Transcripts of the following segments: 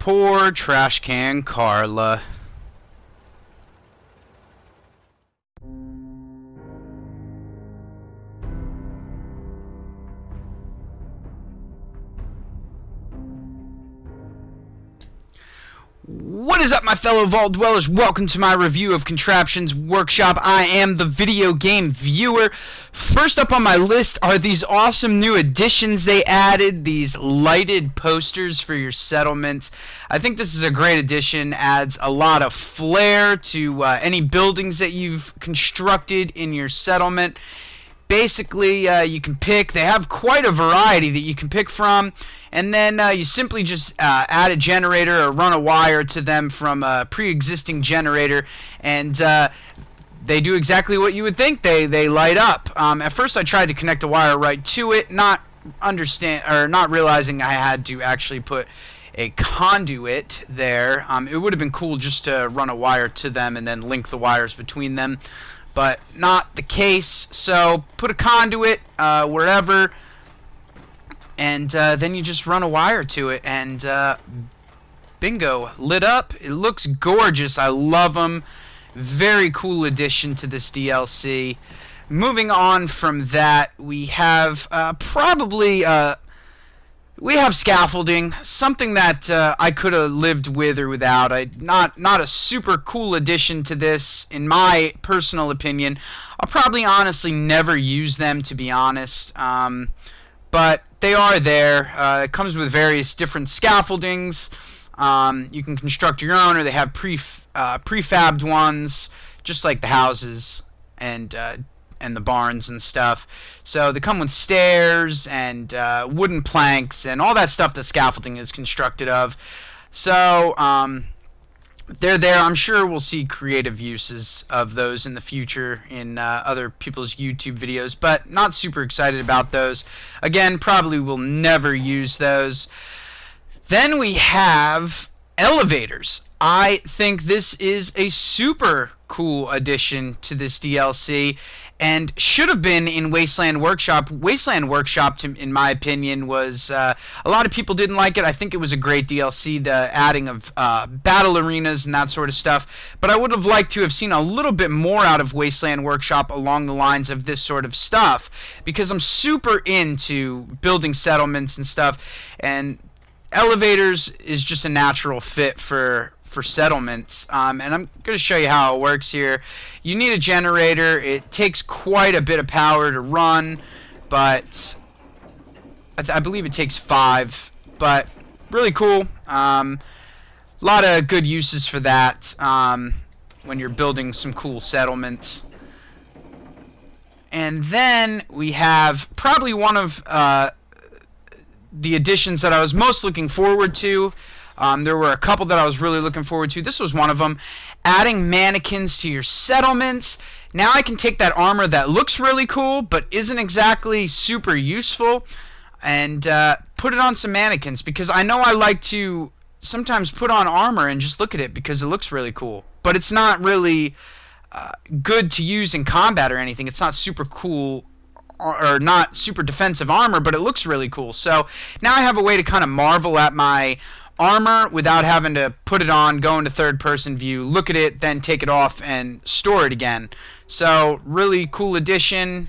Poor trash can Carla. What is up, my fellow vault dwellers? Welcome to my review of Contraptions Workshop. I am the video game viewer. First up on my list are these awesome new additions they added, these lighted posters for your settlements. I think this is a great addition, adds a lot of flair to any buildings that you've constructed in your settlement. Basically, you can pick, they have quite a variety that you can pick from, and then you simply just add a generator or run a wire to them from a pre-existing generator, and they do exactly what you would think. They light up. At first I tried to connect a wire right to it, not realizing I had to actually put a conduit there. It would have been cool just to run a wire to them and then link the wires between them, but not the case. So put a conduit wherever, and then you just run a wire to it, and bingo, lit up. It looks gorgeous. I love them. Very cool addition to this DLC. Moving on from that, we have we have scaffolding, something that I could have lived with or without. Not a super cool addition to this, in my personal opinion. I'll probably honestly never use them, to be honest. But they are there. It comes with various different scaffoldings. You can construct your own, or they have prefabbed ones, just like the houses and the barns and stuff. So they come with stairs and wooden planks and all that stuff that scaffolding is constructed of. So they're there. I'm sure we'll see creative uses of those in the future in other people's YouTube videos, but not super excited about those. Again, probably will never use those. Then we have elevators. I think this is a super cool addition to this DLC, and should have been in Wasteland Workshop. Wasteland Workshop, in my opinion, was a lot of people didn't like it. I think it was a great DLC, the adding of battle arenas and that sort of stuff. But I would have liked to have seen a little bit more out of Wasteland Workshop along the lines of this sort of stuff, because I'm super into building settlements and stuff, and elevators is just a natural fit for settlements. And I'm going to show you how it works here. You need a generator. It takes quite a bit of power to run, but I believe it takes 5, but really cool. A lot of good uses for that when you're building some cool settlements. And then we have probably one of the additions that I was most looking forward to. There were a couple that I was really looking forward to. This was one of them. Adding mannequins to your settlements. Now I can take that armor that looks really cool but isn't exactly super useful, and put it on some mannequins, because I know I like to sometimes put on armor and just look at it because it looks really cool. But it's not really good to use in combat or anything. It's not super cool or not super defensive armor, but it looks really cool. So now I have a way to kind of marvel at my armor without having to put it on, go into third person view, look at it, then take it off and store it again. So really cool addition.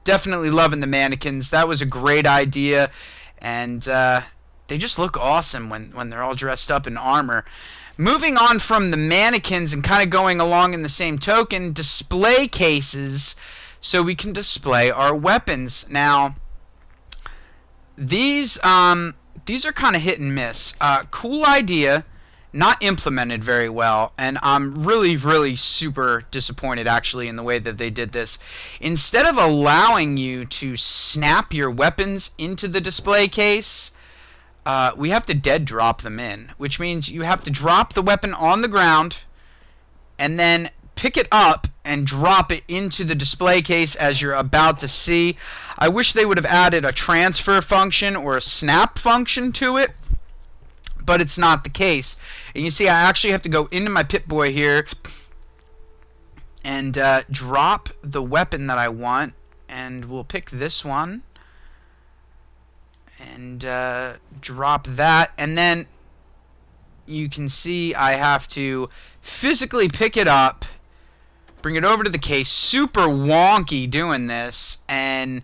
Definitely loving the mannequins. That was a great idea, and they just look awesome when they're all dressed up in armor. Moving on from the mannequins and kind of going along in the same token, display cases, so we can display our weapons. Now these are kind of hit and miss. Cool idea, not implemented very well, and I'm really super disappointed actually in the way that they did this. Instead of allowing you to snap your weapons into the display case, we have to dead drop them in, which means you have to drop the weapon on the ground and then pick it up and drop it into the display case as you're about to see. I wish they would have added a transfer function or a snap function to it, but it's not the case. And you see I actually have to go into my Pip-Boy here and drop the weapon that I want, and we'll pick this one and drop that, and then you can see I have to physically pick it up, bring it over to the case, super wonky doing this, and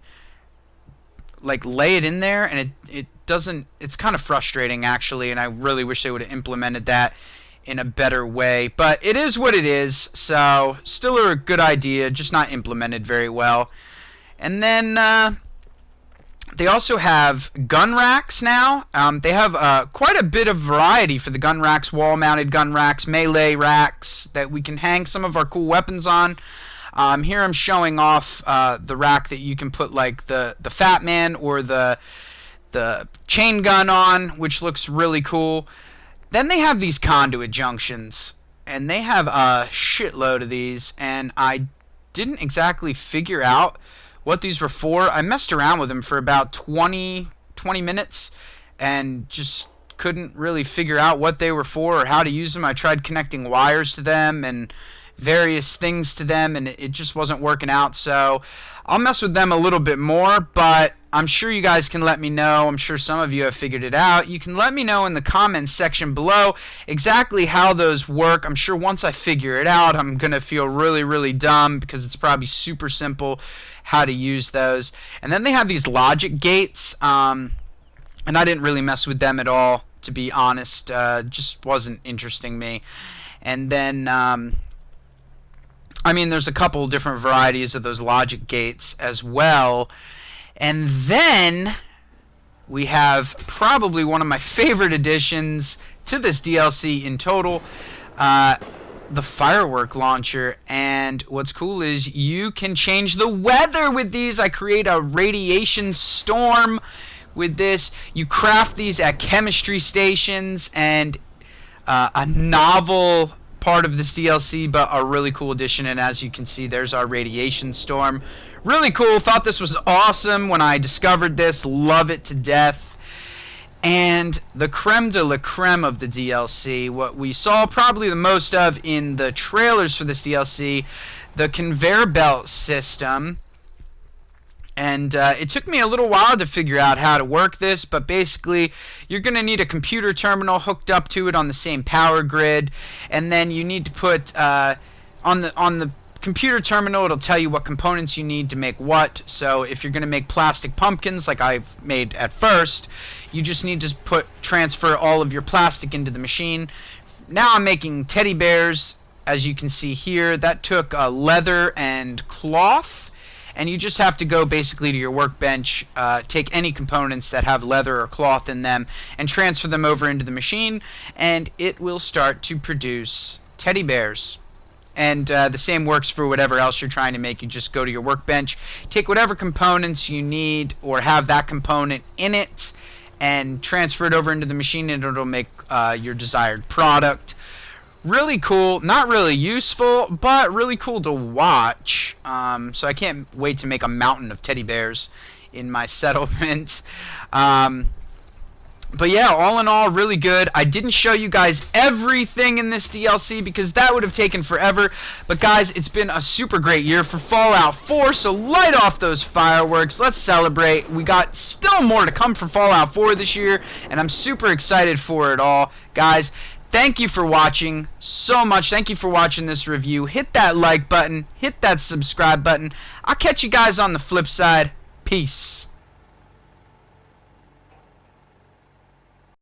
like lay it in there, and it doesn't, it's kind of frustrating actually, and I really wish they would have implemented that in a better way, but it is what it is. So still a good idea, just not implemented very well. And then they also have gun racks now. They have quite a bit of variety for the gun racks, wall-mounted gun racks, melee racks that we can hang some of our cool weapons on. Here I'm showing off the rack that you can put like the Fat Man or the chain gun on, which looks really cool. Then they have these conduit junctions, and they have a shitload of these, and I didn't exactly figure out what these were for. I messed around with them for about 20 minutes and just couldn't really figure out what they were for or how to use them. I tried connecting wires to them and various things to them, and it just wasn't working out. So I'll mess with them a little bit more, but I'm sure you guys can let me know. I'm sure some of you have figured it out. You can let me know in the comments section below exactly how those work. I'm sure once I figure it out, I'm going to feel really, really dumb because it's probably super simple how to use those. And then they have these logic gates, and I didn't really mess with them at all, to be honest. Just wasn't interesting me. And then I mean, there's a couple different varieties of those logic gates as well. And then we have probably one of my favorite additions to this DLC in total, the firework launcher. And what's cool is you can change the weather with these. I create a radiation storm with this. You craft these at chemistry stations, and a novel part of this DLC, but a really cool addition. And as you can see, there's our radiation storm. Really cool. Thought this was awesome when I discovered this. Love it to death. And the creme de la creme of the DLC, what we saw probably the most of in the trailers for this DLC, the conveyor belt system. And it took me a little while to figure out how to work this, but basically you're going to need a computer terminal hooked up to it on the same power grid, and then you need to put on the computer terminal, it'll tell you what components you need to make what. So if you're going to make plastic pumpkins like I've made at first, you just need to transfer all of your plastic into the machine. Now I'm making teddy bears, as you can see here. That took leather and cloth. And you just have to go basically to your workbench, take any components that have leather or cloth in them, and transfer them over into the machine, and it will start to produce teddy bears. And the same works for whatever else you're trying to make. You just go to your workbench, take whatever components you need or have that component in it, and transfer it over into the machine, and it'll make your desired product. Really cool, not really useful, but really cool to watch. So I can't wait to make a mountain of teddy bears in my settlement. But yeah, all in all, really good. I didn't show you guys everything in this DLC because that would have taken forever. But guys, it's been a super great year for Fallout 4, so light off those fireworks. Let's celebrate. We got still more to come for Fallout 4 this year, and I'm super excited for it all. Guys, thank you for watching so much. Thank you for watching this review. Hit that like button. Hit that subscribe button. I'll catch you guys on the flip side. Peace.